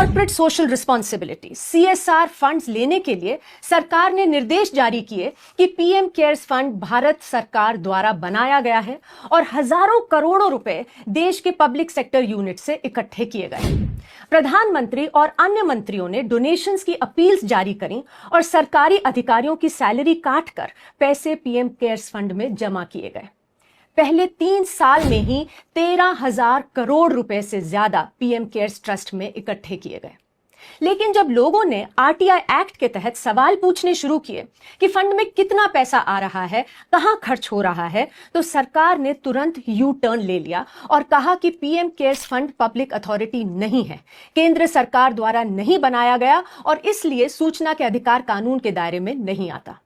Corporate social responsibility CSR funds लेने के लिए सरकार ने निर्देश जारी किए कि पीएम केयर्स फंड भारत सरकार द्वारा बनाया गया है और हजारों करोड़ों रुपए देश के पब्लिक सेक्टर यूनिट से इकट्ठे किए गए। प्रधानमंत्री और अन्य मंत्रियों ने डोनेशंस की अपील्स जारी करी और सरकारी अधिकारियों की सैलरी काटकर पैसे पीएम केयर्स फंड में जमा किए गए। पहले 3 साल में ही 13,000 करोड़ रुपए से ज्यादा पीएम केयर्स ट्रस्ट में इकट्ठे किए गए। लेकिन जब लोगों ने आरटीआई एक्ट के तहत सवाल पूछने शुरू किए कि फंड में कितना पैसा आ रहा है, कहां खर्च हो रहा है, तो सरकार ने तुरंत यू टर्न ले लिया और कहा कि PM cares fund public authority नहीं है, केंद्र सरकार द्वारा नहीं बनाया गया और इसलिए सूचना के अधिकार कानून के दायरे में नहीं आता।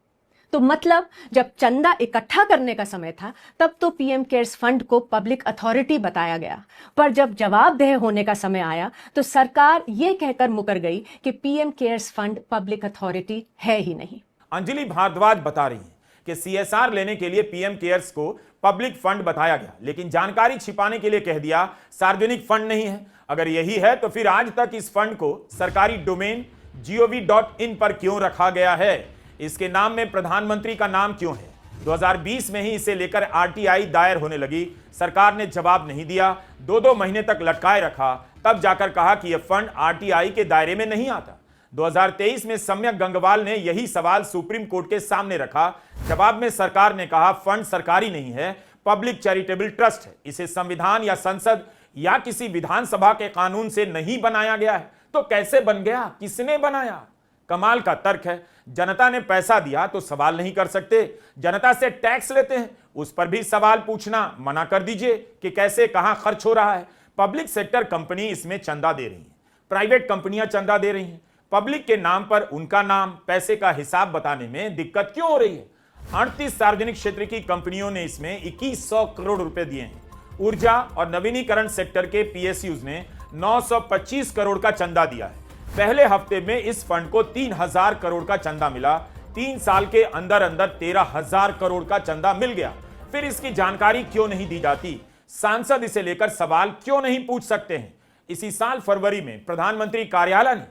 तो मतलब जब चंदा इकट्ठा करने का समय था तब तो पीएम केयर्स फंड को पब्लिक अथॉरिटी बताया गया, पर जब जवाबदेह होने का समय आया तो सरकार यह कहकर मुकर गई कि PM cares fund public authority है ही नहीं। अंजलि भारद्वाज बता रही हैं कि सीएसआर लेने के लिए पीएम केयर्स को पब्लिक फंड बताया गया, लेकिन जानकारी छिपाने के लिए कह दिया सार्वजनिक फंड नहीं है। अगर यही है तो फिर आज तक इस फंड को सरकारी डोमेन gov.in पर क्यों रखा गया है? इसके नाम में प्रधानमंत्री का नाम क्यों है? 2020 में ही इसे लेकर आरटीआई दायर होने लगी, सरकार ने जवाब नहीं दिया, 2-2 महीने तक लटकाए रखा, तब जाकर कहा कि यह फंड आरटीआई के दायरे में नहीं आता। 2023 में सम्यक गंगवाल ने यही सवाल सुप्रीम कोर्ट के सामने रखा। जवाब में सरकार ने कहा फंड सरकारी नहीं है, पब्लिक चैरिटेबल ट्रस्ट है, इसे संविधान या संसद या किसी विधानसभा के कानून से नहीं बनाया गया है। तो कैसे बन गया? किसने बनाया? कमाल का तर्क है। जनता ने पैसा दिया तो सवाल नहीं कर सकते, जनता से टैक्स लेते हैं उस पर भी सवाल पूछना मना कर दीजिए कि कैसे कहां खर्च हो रहा है। पब्लिक सेक्टर कंपनी इसमें चंदा दे रही है, प्राइवेट कंपनियां चंदा दे रही हैं, पब्लिक के नाम पर उनका नाम, पैसे का हिसाब बताने में दिक्कत क्यों हो रही है? 38 सार्वजनिक क्षेत्र की कंपनियों ने इसमें 2100 करोड़ रुपए दिए हैं। ऊर्जा और नवीनीकरण सेक्टर के पीएसयूज ने 925 करोड़ का चंदा दिया है। पहले हफ्ते में इस फंड को 3000 करोड़ का चंदा मिला, 3 साल के अंदर अंदर 13,000 करोड़ का चंदा मिल गया। फिर इसकी जानकारी क्यों नहीं दी जाती? सांसद इसे लेकर सवाल क्यों नहीं पूछ सकते हैं? इसी साल फरवरी में प्रधानमंत्री कार्यालय ने